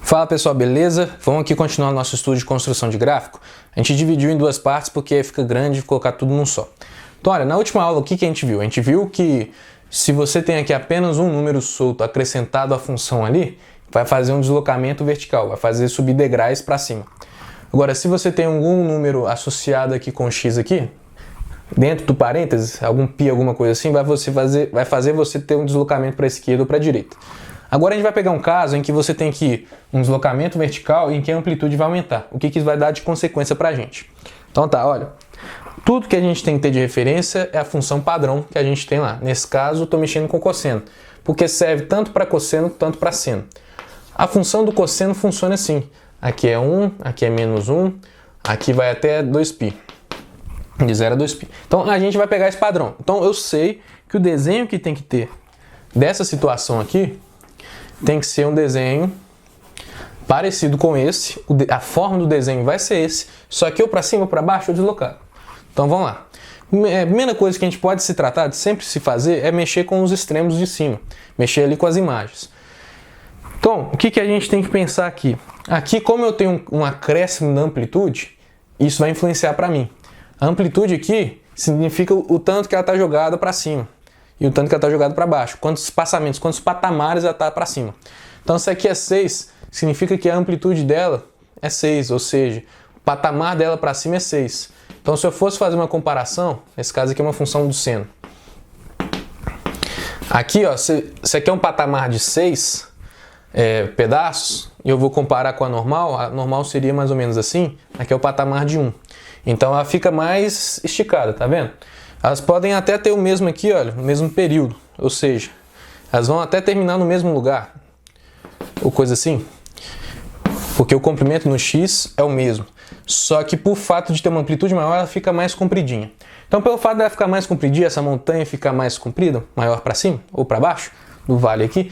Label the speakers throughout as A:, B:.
A: Fala pessoal, beleza? Vamos aqui continuar o nosso estudo de construção de gráfico. A gente dividiu em duas partes porque fica grande colocar tudo num só. Então olha, na última aula o que a gente viu? A gente viu que se você tem aqui apenas um número solto acrescentado à função ali, vai fazer um deslocamento vertical, vai fazer subir degraus para cima. Agora, se você tem algum número associado aqui com x aqui, dentro do parênteses, algum π, alguma coisa assim, vai fazer você ter um deslocamento para a esquerda ou para a direita. Agora a gente vai pegar um caso em que você tem aqui um deslocamento vertical e em que a amplitude vai aumentar. O que isso vai dar de consequência para a gente? Então tá, olha, tudo que a gente tem que ter de referência é a função padrão que a gente tem lá. Nesse caso, eu estou mexendo com cosseno, porque serve tanto para cosseno quanto para seno. A função do cosseno funciona assim. Aqui é 1, aqui é menos 1, aqui vai até 2π. De 0 a 2π. Então a gente vai pegar esse padrão. Então eu sei que o desenho que tem que ter dessa situação aqui tem que ser um desenho parecido com esse. A forma do desenho vai ser esse, só que ou para cima ou para baixo ou deslocado. Então vamos lá. A primeira coisa que a gente pode se tratar de sempre se fazer é mexer com os extremos de cima. Mexer ali com as imagens. Então, o que a gente tem que pensar aqui? Aqui, como eu tenho um acréscimo na amplitude, isso vai influenciar para mim. A amplitude aqui significa o tanto que ela está jogada para cima e o tanto que ela está jogada para baixo. Quantos espaçamentos, quantos patamares ela está para cima. Então, se aqui é 6, significa que a amplitude dela é 6, ou seja, o patamar dela para cima é 6. Então, se eu fosse fazer uma comparação, nesse caso aqui é uma função do seno. Aqui, ó, se aqui é um patamar de 6 pedaços, e eu vou comparar com a normal seria mais ou menos assim, aqui é o patamar de 1. Então ela fica mais esticada, tá vendo? Elas podem até ter o mesmo aqui, olha, o mesmo período, ou seja, elas vão até terminar no mesmo lugar, ou coisa assim, porque o comprimento no x é o mesmo, só que por fato de ter uma amplitude maior, ela fica mais compridinha. Então pelo fato dela ficar mais compridinha, essa montanha ficar mais comprida, maior para cima ou para baixo, do vale aqui,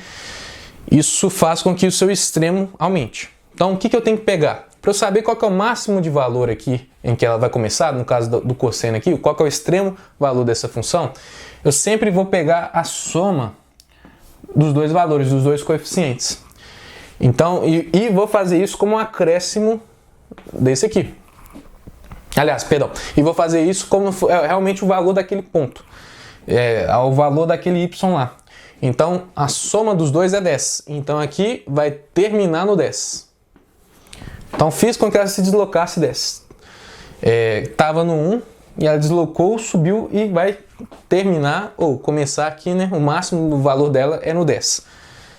A: isso faz com que o seu extremo aumente. Então o que eu tenho que pegar? Para eu saber qual que é o máximo de valor aqui em que ela vai começar, no caso do cosseno aqui, qual que é o extremo valor dessa função, eu sempre vou pegar a soma dos dois valores, dos dois coeficientes. Então, e vou fazer isso como um acréscimo desse aqui. Aliás, perdão, e vou fazer isso como realmente o valor daquele ponto, o valor daquele y lá. Então, a soma dos dois é 10. Então, aqui vai terminar no 10. Então, fiz com que ela se deslocasse 10. Estava no 1 e ela deslocou, subiu e vai terminar, ou começar aqui, né? O máximo do valor dela é no 10.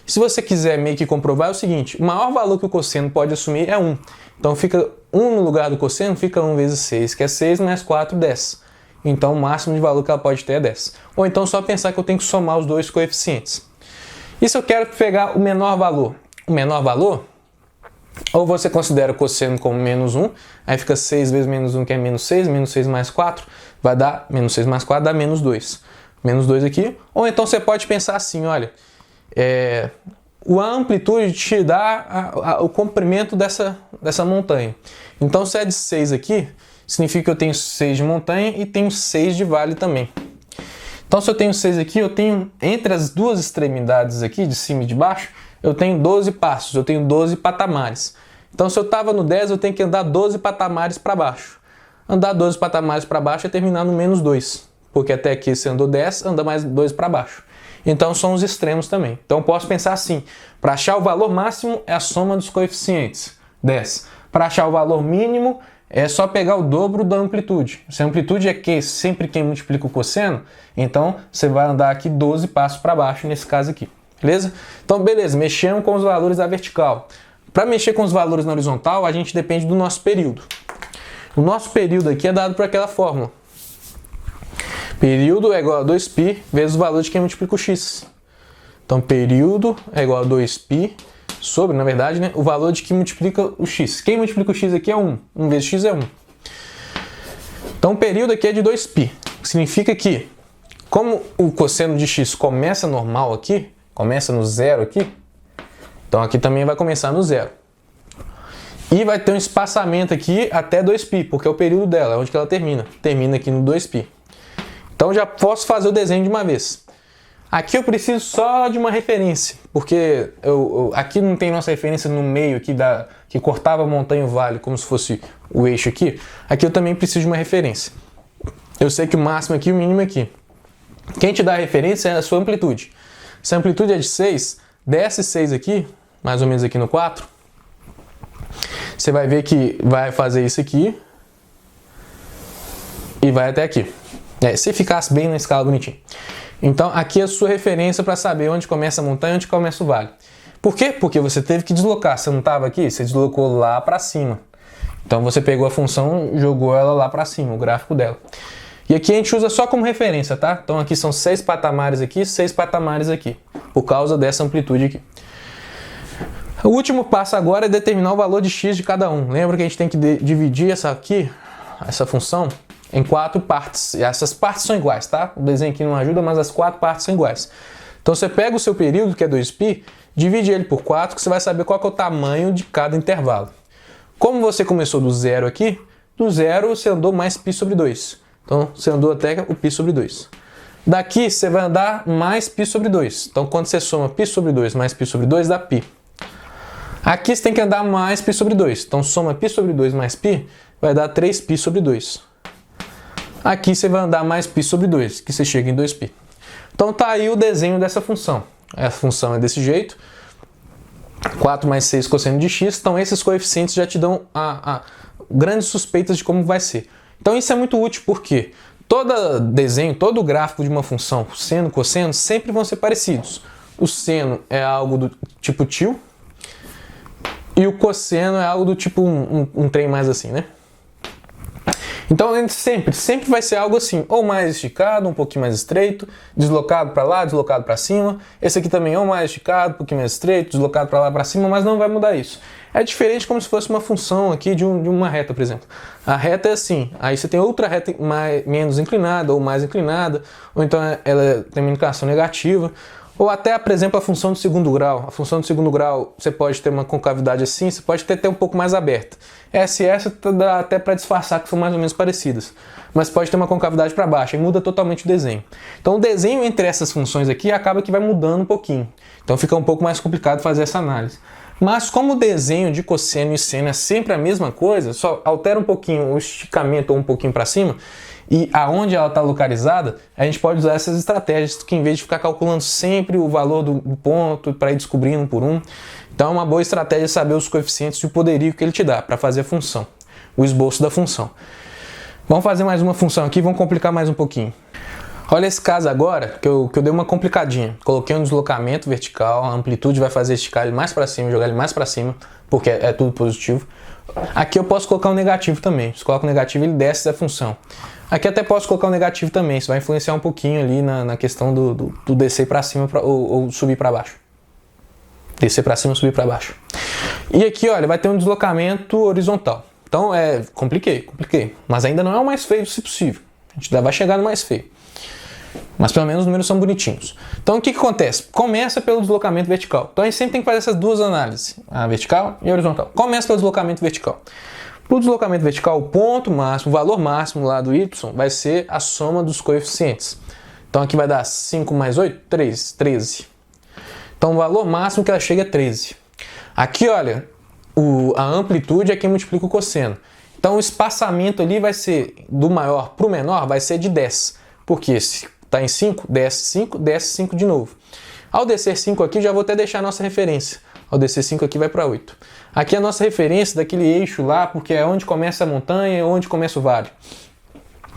A: Se você quiser meio que comprovar, é o seguinte: o maior valor que o cosseno pode assumir é 1. Então, fica 1 no lugar do cosseno, fica 1 vezes 6, que é 6 mais 4, 10. Então, o máximo de valor que ela pode ter é 10. Ou então, só pensar que eu tenho que somar os dois coeficientes. E se eu quero pegar o menor valor? O menor valor, ou você considera o cosseno como menos 1, aí fica 6 vezes menos 1, que é menos 6 mais 4, vai dar, menos 6 mais 4 dá menos 2. Menos 2 aqui. Ou então você pode pensar assim, olha, a amplitude te dá o comprimento dessa montanha. Então, se é de 6 aqui, significa que eu tenho 6 de montanha e tenho 6 de vale também. Então, se eu tenho 6 aqui, eu tenho entre as duas extremidades aqui, de cima e de baixo, eu tenho 12 passos, eu tenho 12 patamares. Então, se eu estava no 10, eu tenho que andar 12 patamares para baixo. Andar 12 patamares para baixo é terminar no menos 2, porque até aqui você andou 10, anda mais 2 para baixo. Então, são os extremos também. Então, eu posso pensar assim: para achar o valor máximo é a soma dos coeficientes, 10. Para achar o valor mínimo, é só pegar o dobro da amplitude. Se a amplitude é sempre quem multiplica o cosseno, então você vai andar aqui 12 passos para baixo nesse caso aqui. Beleza? Então, beleza, mexemos com os valores da vertical. Para mexer com os valores na horizontal, a gente depende do nosso período. O nosso período aqui é dado por aquela fórmula. Período é igual a 2π vezes o valor de quem multiplica o x. Então, período é igual a 2π sobre, na verdade, né, o valor de que multiplica o x. Quem multiplica o x aqui é 1. 1 vezes x é 1. Então, o período aqui é de 2π. Significa que, como o cosseno de x começa normal aqui, começa no zero aqui, então aqui também vai começar no zero. E vai ter um espaçamento aqui até 2π, porque é o período dela, onde que ela termina. Termina aqui no 2π. Então, já posso fazer o desenho de uma vez. Aqui eu preciso só de uma referência, porque aqui não tem nossa referência no meio aqui que cortava a montanha e o vale, como se fosse o eixo aqui. Aqui eu também preciso de uma referência. Eu sei que o máximo aqui e o mínimo aqui. Quem te dá a referência é a sua amplitude. Se a amplitude é de 6, desce 6 aqui, mais ou menos aqui no 4, você vai ver que vai fazer isso aqui e vai até aqui. Se ficasse bem na escala bonitinho. Então aqui é a sua referência para saber onde começa a montanha e onde começa o vale. Por quê? Porque você teve que deslocar. Você não estava aqui, você deslocou lá para cima. Então você pegou a função e jogou ela lá para cima, o gráfico dela. E aqui a gente usa só como referência, tá? Então aqui são 6 patamares aqui, 6 patamares aqui, por causa dessa amplitude aqui. O último passo agora é determinar o valor de x de cada um. Lembra que a gente tem que dividir essa função, em 4 partes. E essas partes são iguais, tá? O desenho aqui não ajuda, mas as 4 partes são iguais. Então você pega o seu período, que é 2π, divide ele por 4, que você vai saber qual que é o tamanho de cada intervalo. Como você começou do zero aqui, do zero você andou mais π sobre 2. Então você andou até o π sobre 2. Daqui você vai andar mais π sobre 2. Então quando você soma π sobre 2 mais π sobre 2 dá π. Aqui você tem que andar mais π sobre 2. Então soma π sobre 2 mais π vai dar 3π sobre 2. Aqui você vai andar mais π sobre 2, que você chega em 2π. Então tá aí o desenho dessa função. A função é desse jeito. 4 mais 6 cosseno de x. Então esses coeficientes já te dão grandes suspeitas de como vai ser. Então isso é muito útil porque todo desenho, todo gráfico de uma função, seno e cosseno, sempre vão ser parecidos. O seno é algo do tipo tio e o cosseno é algo do tipo um trem mais assim, né? Então sempre vai ser algo assim, ou mais esticado, um pouquinho mais estreito, deslocado para lá, deslocado para cima. Esse aqui também ou mais esticado, um pouquinho mais estreito, deslocado para lá, para cima, mas não vai mudar isso. É diferente como se fosse uma função aqui de uma reta, por exemplo. A reta é assim, aí você tem outra reta menos inclinada ou mais inclinada, ou então ela tem uma inclinação negativa. Ou até, por exemplo, a função do segundo grau. A função do segundo grau, você pode ter uma concavidade assim, você pode ter um pouco mais aberta. Essa dá até para disfarçar que são mais ou menos parecidas. Mas pode ter uma concavidade para baixo, e muda totalmente o desenho. Então o desenho entre essas funções aqui acaba que vai mudando um pouquinho. Então fica um pouco mais complicado fazer essa análise. Mas como o desenho de cosseno e seno é sempre a mesma coisa, só altera um pouquinho o esticamento ou um pouquinho para cima, e aonde ela está localizada, a gente pode usar essas estratégias que em vez de ficar calculando sempre o valor do ponto para ir descobrindo um por um, então é uma boa estratégia saber os coeficientes e o poderio que ele te dá para fazer a função, o esboço da função. Vamos fazer mais uma função aqui, vamos complicar mais um pouquinho. Olha esse caso agora, que eu dei uma complicadinha. Coloquei um deslocamento vertical, a amplitude vai fazer esticar ele mais para cima, jogar ele mais para cima, porque é tudo positivo. Aqui eu posso colocar um negativo também. Se coloca um negativo, ele desce da função. Aqui até posso colocar um negativo também, isso vai influenciar um pouquinho ali na questão do descer para cima ou subir para baixo. Descer para cima ou subir para baixo. E aqui, olha, vai ter um deslocamento horizontal. Então, compliquei. Mas ainda não é o mais feio, se possível. A gente ainda vai chegar no mais feio. Mas pelo menos os números são bonitinhos. Então o que acontece? Começa pelo deslocamento vertical. Então a gente sempre tem que fazer essas duas análises, a vertical e a horizontal. Começa pelo deslocamento vertical. Para o deslocamento vertical, o ponto máximo, o valor máximo lá do y vai ser a soma dos coeficientes. Então aqui vai dar 5 mais 8, 13. Então o valor máximo que ela chega é 13. Aqui, olha, a amplitude é quem multiplica o cosseno. Então o espaçamento ali vai ser, do maior para o menor, vai ser de 10. Porque se está em 5, desce 5 de novo. Ao descer 5 aqui, já vou até deixar a nossa referência. Ao descer 5 aqui vai para 8. Aqui é a nossa referência daquele eixo lá, porque é onde começa a montanha e onde começa o vale.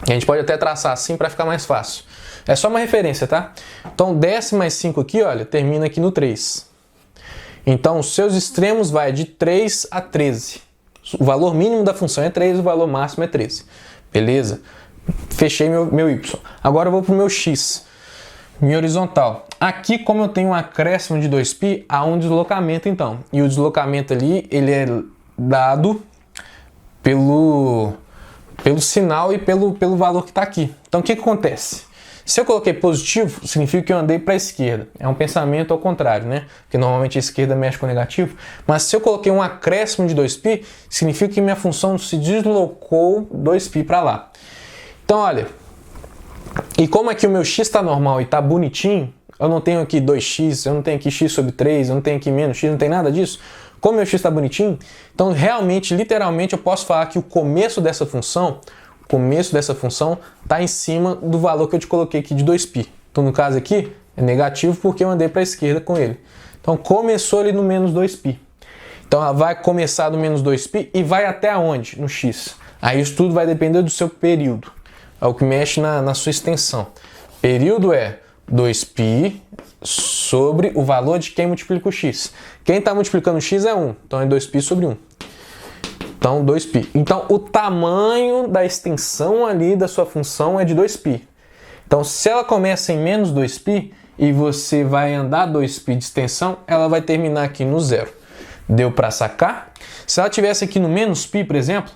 A: A gente pode até traçar assim para ficar mais fácil. É só uma referência, tá? Então desce mais 5 aqui, olha, termina aqui no 3. Então os seus extremos vai de 3 a 13. O valor mínimo da função é 3, o valor máximo é 13. Beleza? Fechei meu y. Agora eu vou para o meu x, minha horizontal. Aqui, como eu tenho um acréscimo de 2π, há um deslocamento então. E o deslocamento ali, ele é dado pelo sinal e pelo valor que está aqui. Então o que acontece? Se eu coloquei positivo, significa que eu andei para a esquerda. É um pensamento ao contrário, né? Porque normalmente a esquerda mexe com o negativo. Mas se eu coloquei um acréscimo de 2π, significa que minha função se deslocou 2π para lá. Então, olha, e como aqui o meu x está normal e está bonitinho, eu não tenho aqui 2x, eu não tenho aqui x sobre 3, eu não tenho aqui menos x, não tem nada disso. Como meu x está bonitinho, então realmente, literalmente, eu posso falar que o começo dessa função está em cima do valor que eu te coloquei aqui de 2π. Então, no caso aqui, é negativo porque eu andei para a esquerda com ele. Então, começou ali no menos 2π. Então, ela vai começar no menos 2π e vai até onde? No x. Aí isso tudo vai depender do seu período. É o que mexe na sua extensão. Período é 2π sobre o valor de quem multiplica o x. Quem está multiplicando o x é 1. Então, é 2π sobre 1. Então, 2π. Então, o tamanho da extensão ali da sua função é de 2π. Então, se ela começa em menos 2π e você vai andar 2π de extensão, ela vai terminar aqui no zero. Deu para sacar? Se ela tivesse aqui no menos π, por exemplo,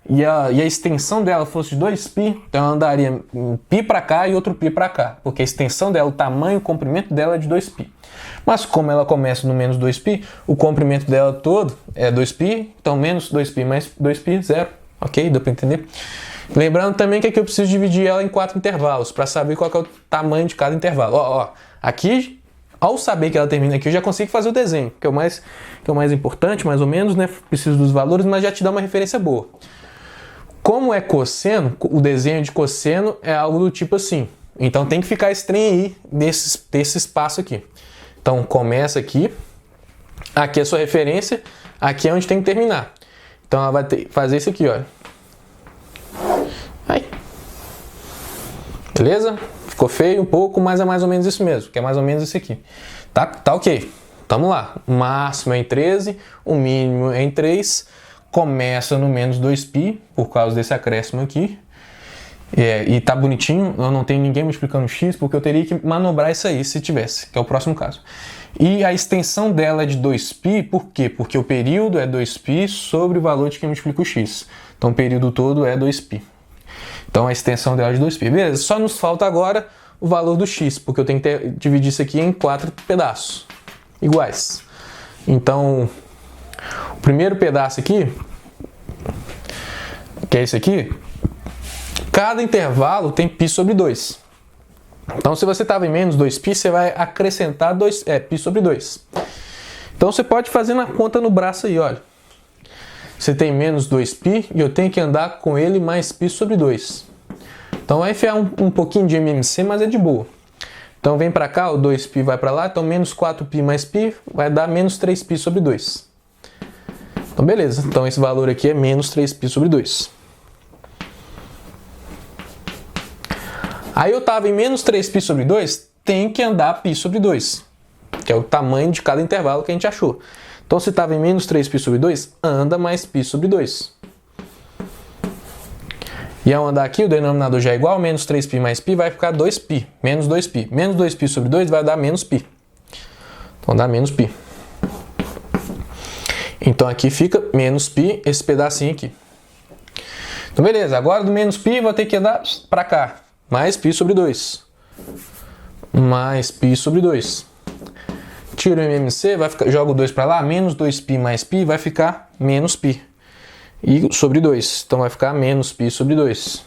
A: e a extensão dela fosse de 2π, então ela andaria um π para cá e outro π para cá, porque a extensão dela, o tamanho, o comprimento dela é de 2π. Mas como ela começa no menos 2π, o comprimento dela todo é 2π, então menos 2π mais 2π, zero. Ok? Deu para entender? Lembrando também que aqui eu preciso dividir ela em 4 intervalos, para saber qual que é o tamanho de cada intervalo. Aqui, ao saber que ela termina aqui, eu já consigo fazer o desenho, que é o mais importante, mais ou menos, né? Preciso dos valores, mas já te dá uma referência boa. Como é cosseno, o desenho de cosseno é algo do tipo assim. Então tem que ficar esse trem aí desse espaço aqui. Então começa aqui, aqui é a sua referência, aqui é onde tem que terminar. Então ela vai fazer isso aqui, olha. Aí. Beleza? Ficou feio um pouco, mas é mais ou menos isso mesmo, que é mais ou menos isso aqui. Tá ok. Tamo lá. O máximo é em 13, o mínimo é em 3. Começa no menos 2π, por causa desse acréscimo aqui. E tá bonitinho, eu não tenho ninguém multiplicando x, porque eu teria que manobrar isso aí, se tivesse, que é o próximo caso. E a extensão dela é de 2π, por quê? Porque o período é 2π sobre o valor de quem multiplica o x. Então o período todo é 2π. Então a extensão dela é de 2π. Beleza, só nos falta agora o valor do x, porque eu tenho que dividir isso aqui em 4 pedaços iguais. Então, o primeiro pedaço aqui, que é esse aqui, cada intervalo tem π sobre 2. Então, se você estava em menos 2π, você vai acrescentar π sobre 2. Então, você pode fazer na conta no braço aí, olha. Você tem menos 2π e eu tenho que andar com ele mais π sobre 2. Então, vai enfiar um pouquinho de MMC, mas é de boa. Então, vem para cá, o 2π vai para lá, então menos 4π mais π vai dar menos 3π sobre 2. Então, beleza. Então, esse valor aqui é menos 3π sobre 2. Aí eu estava em menos 3π sobre 2, tem que andar π sobre 2, que é o tamanho de cada intervalo que a gente achou. Então, se estava em menos 3π sobre 2, anda mais π sobre 2. E ao andar aqui, o denominador já é igual, menos 3π mais π vai ficar 2π, menos 2π. Menos 2π sobre 2 vai dar menos π. Então, dá menos π. Então, aqui fica menos π, esse pedacinho aqui. Então, beleza. Agora, do menos π, vou ter que andar para cá. Mais π sobre 2. Mais π sobre 2. Tiro o MMC, jogo 2 para lá, menos 2π mais π vai ficar menos π. E sobre 2. Então vai ficar menos π sobre 2.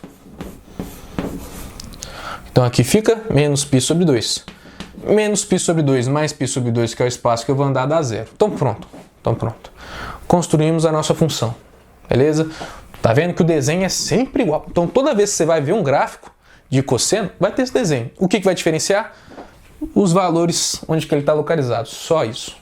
A: Então aqui fica menos π sobre 2. Menos π sobre 2 mais π sobre 2, que é o espaço que eu vou andar, dá zero. Então pronto. Construímos a nossa função. Beleza? Tá vendo que o desenho é sempre igual. Então toda vez que você vai ver um gráfico de cosseno, vai ter esse desenho. O que vai diferenciar? Os valores onde que ele está localizado. Só isso.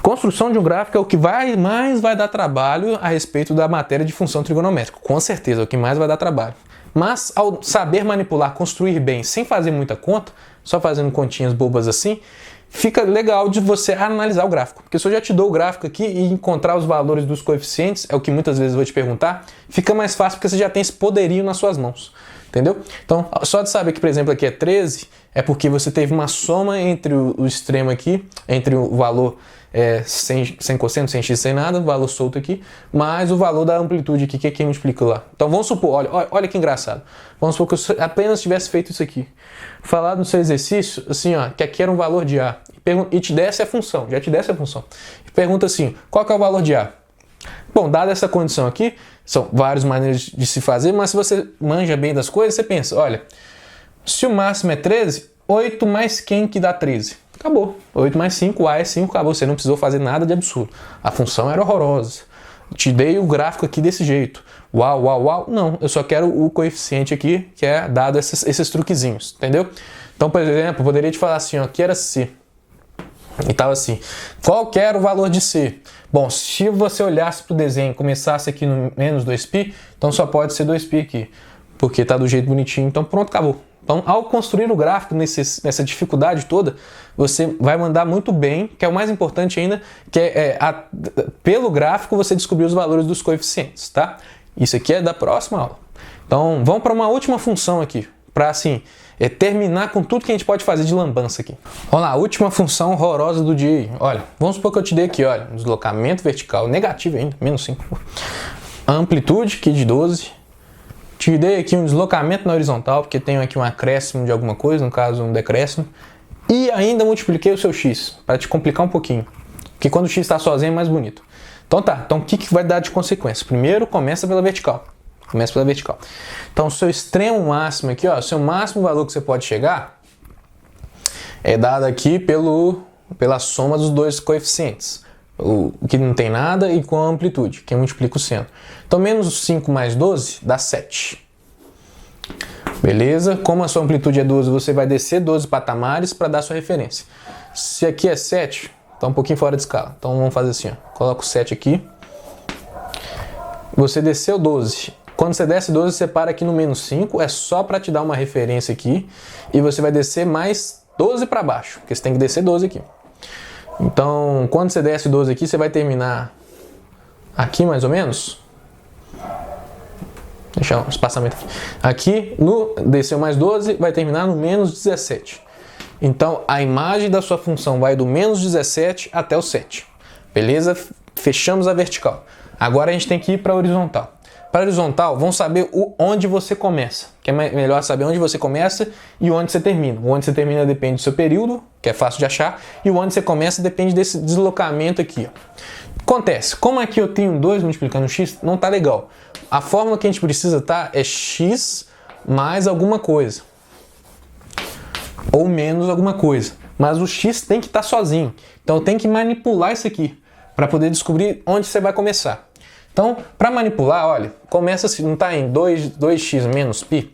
A: Construção de um gráfico é o que mais vai dar trabalho a respeito da matéria de função trigonométrica. Com certeza, é o que mais vai dar trabalho. Mas ao saber manipular, construir bem, sem fazer muita conta, só fazendo continhas bobas assim, fica legal de você analisar o gráfico. Porque se eu já te dou o gráfico aqui e encontrar os valores dos coeficientes, é o que muitas vezes eu vou te perguntar, fica mais fácil porque você já tem esse poderio nas suas mãos. Entendeu? Então, só de saber que, por exemplo, aqui é 13, é porque você teve uma soma entre o extremo aqui, entre o valor sem cosseno, sem x, sem nada, o valor solto aqui, mais o valor da amplitude aqui, que é quem multiplica lá. Então, vamos supor, olha que engraçado. Vamos supor que eu apenas tivesse feito isso aqui. Falado no seu exercício, assim, ó, que aqui era um valor de A. E te desse a função, já te desse a função. E pergunta assim, qual que é o valor de A? Bom, dada essa condição aqui, são várias maneiras de se fazer, mas se você manja bem das coisas, você pensa, olha, se o máximo é 13, 8 mais quem que dá 13? Acabou. 8 mais 5, A é 5, acabou. Você não precisou fazer nada de absurdo. A função era horrorosa. Te dei o gráfico aqui desse jeito. Uau, uau, uau. Não, eu só quero o coeficiente aqui, que é dado esses truquezinhos, entendeu? Então, por exemplo, eu poderia te falar assim, ó, que era C. E tava assim, qual que era o valor de C? Bom, se você olhasse para o desenho e começasse aqui no menos 2π, então só pode ser 2π aqui, porque tá do jeito bonitinho, então pronto, acabou. Então, ao construir o gráfico nessa dificuldade toda, você vai mandar muito bem, que é o mais importante ainda, que pelo gráfico você descobrir os valores dos coeficientes, tá? Isso aqui é da próxima aula. Então, vamos para uma última função aqui, para assim, terminar com tudo que a gente pode fazer de lambança aqui. Vamos lá, a última função horrorosa do dia. Olha, vamos supor que eu te dei aqui, olha, deslocamento vertical, negativo ainda, menos 5. Amplitude aqui de 12. Te dei aqui um deslocamento na horizontal, porque tenho aqui um acréscimo de alguma coisa, no caso um decréscimo. E ainda multipliquei o seu x, para te complicar um pouquinho. Porque quando o x está sozinho é mais bonito. Então tá, então o que vai dar de consequência? Primeiro, começa pela vertical. Começa pela vertical. Então o seu extremo máximo aqui, ó, o seu máximo valor que você pode chegar é dado aqui pela soma dos dois coeficientes. O que não tem nada e com a amplitude, que multiplica o seno. Então, menos 5 mais 12 dá 7. Beleza? Como a sua amplitude é 12, você vai descer 12 patamares para dar sua referência. Se aqui é 7, está um pouquinho fora de escala. Então, vamos fazer assim, ó. Coloca o 7 aqui. Você desceu 12. Quando você desce 12, você para aqui no menos 5. É só para te dar uma referência aqui. E você vai descer mais 12 para baixo, porque você tem que descer 12 aqui. Então, quando você desce 12 aqui, você vai terminar aqui mais ou menos. Deixa um espaçamento aqui. No desceu mais 12, vai terminar no menos 17. Então, a imagem da sua função vai do menos 17 até o 7. Beleza? Fechamos a vertical. Agora a gente tem que ir para a horizontal. Para a horizontal, vamos saber onde você começa. Que é melhor saber onde você começa e onde você termina. O onde você termina depende do seu período, que é fácil de achar, e o onde você começa depende desse deslocamento aqui. Ó. Acontece, como aqui eu tenho 2 multiplicando x, não tá legal. A fórmula que a gente precisa é x mais alguma coisa. Ou menos alguma coisa. Mas o x tem que estar sozinho. Então eu tenho que manipular isso aqui para poder descobrir onde você vai começar. Então, para manipular, olha, começa assim, não está em 2x menos π?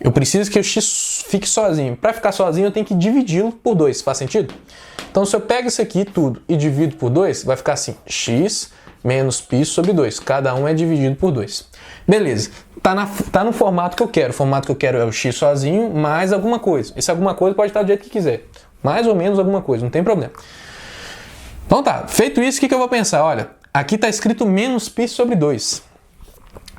A: Eu preciso que o x fique sozinho. Para ficar sozinho, eu tenho que dividi-lo por 2. Faz sentido? Então, se eu pego isso aqui tudo e divido por 2, vai ficar assim, x menos π sobre 2. Cada um é dividido por 2. Beleza. Tá no formato que eu quero. O formato que eu quero é o x sozinho mais alguma coisa. Esse alguma coisa pode estar do jeito que quiser. Mais ou menos alguma coisa, não tem problema. Então tá, feito isso, o que eu vou pensar? Olha, aqui está escrito menos π sobre 2.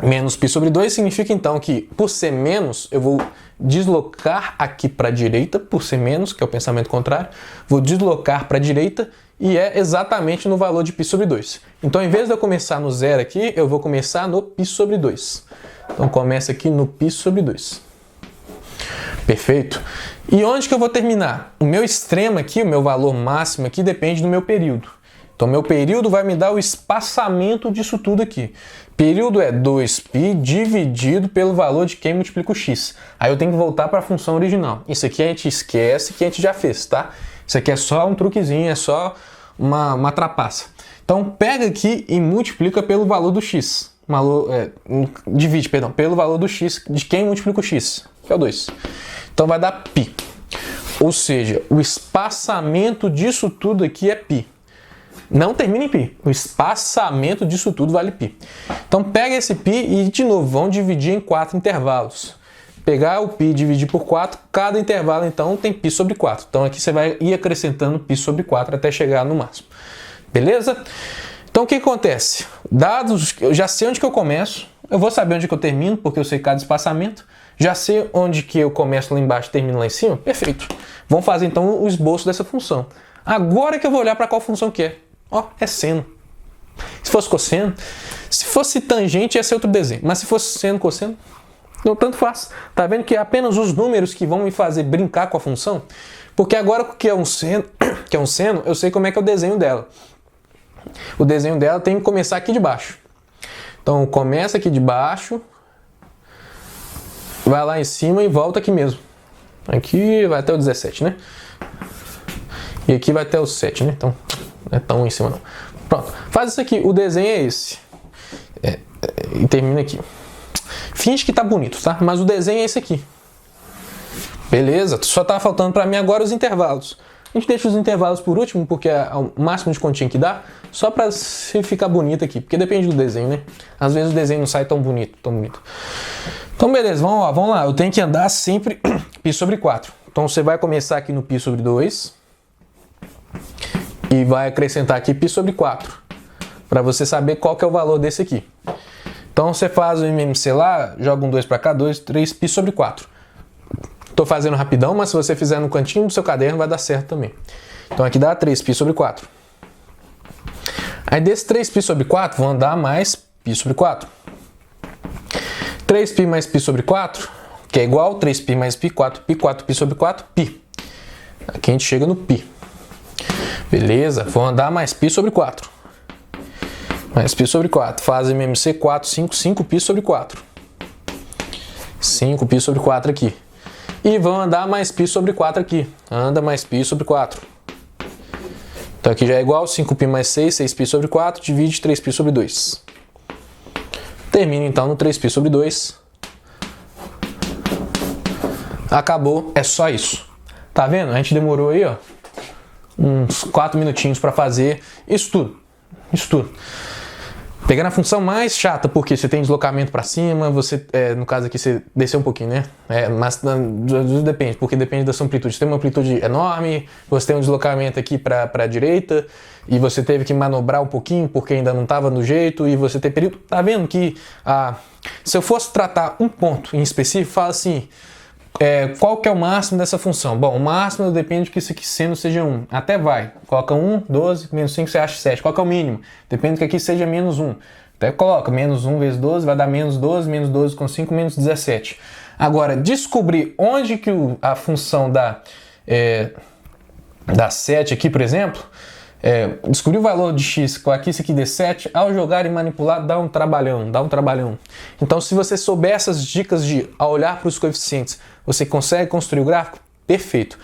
A: Menos π sobre 2 significa então que, por ser menos, eu vou deslocar aqui para a direita, por ser menos, que é o pensamento contrário, vou deslocar para a direita e é exatamente no valor de π sobre 2. Então, em vez de eu começar no zero aqui, eu vou começar no π sobre 2. Então, começa aqui no π sobre 2. Perfeito? E onde que eu vou terminar? O meu extremo aqui, o meu valor máximo aqui, depende do meu período. Então, meu período vai me dar o espaçamento disso tudo aqui. Período é 2π dividido pelo valor de quem multiplica o x. Aí eu tenho que voltar para a função original. Isso aqui a gente esquece que a gente já fez, tá? Isso aqui é só um truquezinho, é só uma trapaça. Então, pega aqui e multiplica pelo valor do x. Divide, perdão, pelo valor do x de quem multiplica o x, que é o 2. Então, vai dar π. Ou seja, o espaçamento disso tudo aqui é π. Não termina em π. O espaçamento disso tudo vale π. Então pega esse π e de novo vão dividir em 4 intervalos. Pegar o π e dividir por 4, cada intervalo então tem π sobre 4. Então aqui você vai ir acrescentando π sobre 4 até chegar no máximo. Beleza? Então o que acontece? Dados, eu já sei onde que eu começo, eu vou saber onde que eu termino, porque eu sei cada espaçamento. Já sei onde que eu começo lá embaixo e termino lá em cima? Perfeito. Vamos fazer então o esboço dessa função. Agora que eu vou olhar para qual função que é. Ó, é seno. Se fosse cosseno, se fosse tangente ia ser outro desenho, mas se fosse seno, cosseno, não tanto faz. Tá vendo que é apenas os números que vão me fazer brincar com a função? Porque agora que é um seno, eu sei como é que é o desenho dela. O desenho dela tem que começar aqui de baixo. Então começa aqui de baixo, vai lá em cima e volta aqui mesmo. Aqui vai até o 17, né? E aqui vai até o 7, né? Então, não é tão em cima não. Pronto, faz isso aqui. O desenho é esse. E termina aqui. Finge que tá bonito, tá? Mas o desenho é esse aqui. Beleza? Só tá faltando para mim agora os intervalos. A gente deixa os intervalos por último, porque é o máximo de continha que dá, só para se ficar bonito aqui, porque depende do desenho, né? Às vezes o desenho não sai tão bonito, tão bonito. Então beleza, vamos lá. Eu tenho que andar sempre π sobre 4. Então você vai começar aqui no π sobre 2 e vai acrescentar aqui π sobre 4, para você saber qual que é o valor desse aqui. Então você faz o MMC lá, joga um 2 para cá, 2, 3, π sobre 4. Estou fazendo rapidão, mas se você fizer no cantinho do seu caderno vai dar certo também. Então aqui dá 3π sobre 4. Aí desse 3π sobre 4, vou andar mais π sobre 4. 3π mais π sobre 4, que é igual 3π mais π, 4π, 4π sobre 4, π. Aqui a gente chega no π. Beleza, vou andar mais π sobre 4. Mais π sobre 4, faz MMC 4, 5, 5π sobre 4. 5π sobre 4 aqui. E vão andar mais π sobre 4 aqui. Anda mais π sobre 4. Então aqui já é igual 5π mais 6, 6π sobre 4, divide 3π sobre 2. Termina então no 3π sobre 2. Acabou, é só isso. Tá vendo? A gente demorou aí, ó, uns 4 minutinhos para fazer isso tudo. Isso tudo. Pegando a função mais chata, porque você tem deslocamento para cima, você, no caso aqui você desceu um pouquinho, né? Mas depende, porque depende da sua amplitude. Você tem uma amplitude enorme, você tem um deslocamento aqui para a direita, e você teve que manobrar um pouquinho, porque ainda não estava no jeito, e você tem período. Tá vendo que, se eu fosse tratar um ponto em específico, fala assim, qual que é o máximo dessa função? Bom, o máximo depende que isso aqui seno seja 1. Até vai. Coloca 1, 12, menos 5, você acha 7. Qual que é o mínimo? Depende que aqui seja menos 1. Até coloca menos 1 vezes 12, vai dar menos 12 com 5, menos 17. Agora, descobrir onde que a função dá 7 aqui, por exemplo, descobrir o valor de x com aqui, isso aqui dê 7, ao jogar e manipular dá um trabalhão, Então, se você souber essas dicas ao olhar para os coeficientes, você consegue construir o gráfico? Perfeito.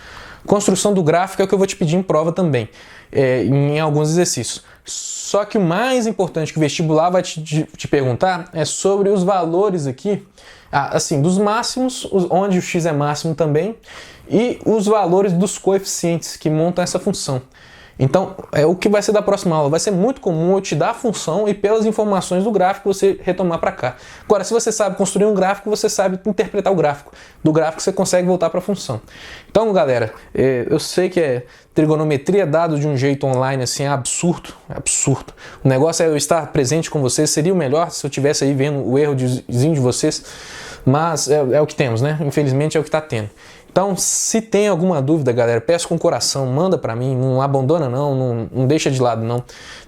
A: Construção do gráfico é o que eu vou te pedir em prova também, em alguns exercícios. Só que o mais importante que o vestibular vai te perguntar é sobre os valores aqui, assim, dos máximos, onde o x é máximo também, e os valores dos coeficientes que montam essa função. Então, o que vai ser da próxima aula? Vai ser muito comum eu te dar a função e pelas informações do gráfico você retomar para cá. Agora, se você sabe construir um gráfico, você sabe interpretar o gráfico. Do gráfico você consegue voltar para a função. Então, galera, eu sei que trigonometria dado de um jeito online assim é absurdo, absurdo. O negócio é eu estar presente com vocês, seria o melhor se eu estivesse aí vendo o errozinho de vocês, mas é o que temos, né? Infelizmente é o que está tendo. Então, se tem alguma dúvida, galera, peço com coração, manda para mim, não abandona não deixa de lado não.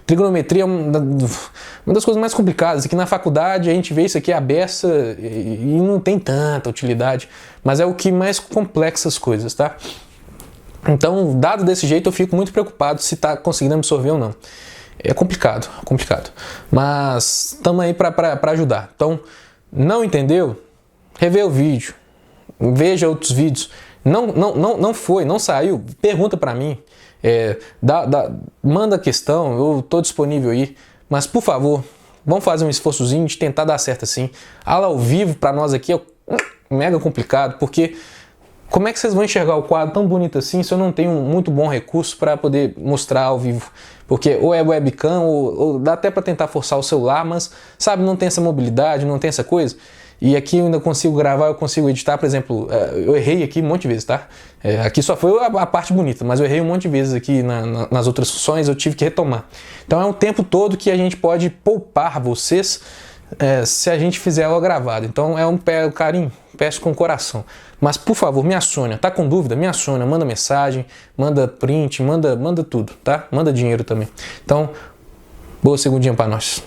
A: Trigonometria é uma das coisas mais complicadas, aqui na faculdade a gente vê isso aqui à beça e não tem tanta utilidade, mas é o que mais complexa as coisas, tá? Então, dado desse jeito, eu fico muito preocupado se está conseguindo absorver ou não. É complicado, complicado, mas estamos aí para ajudar. Então, não entendeu? Revê o vídeo. Veja outros vídeos. Não saiu, pergunta para mim, manda questão, eu estou disponível aí, mas por favor, vamos fazer um esforçozinho de tentar dar certo assim. Aula ao vivo para nós aqui é mega complicado, porque como é que vocês vão enxergar o quadro tão bonito assim se eu não tenho um muito bom recurso para poder mostrar ao vivo? Porque ou é webcam, ou dá até para tentar forçar o celular, mas sabe, não tem essa mobilidade, não tem essa coisa. E aqui eu ainda consigo gravar, eu consigo editar, por exemplo, eu errei aqui um monte de vezes, tá? Aqui só foi a parte bonita, mas eu errei um monte de vezes aqui nas outras funções, eu tive que retomar. Então é um tempo todo que a gente pode poupar vocês se a gente fizer ela gravada. Então é um carinho, peço com o coração. Mas por favor, me acione, tá com dúvida? Me acione, manda mensagem, manda print, manda tudo, tá? Manda dinheiro também. Então, boa segundinha para nós.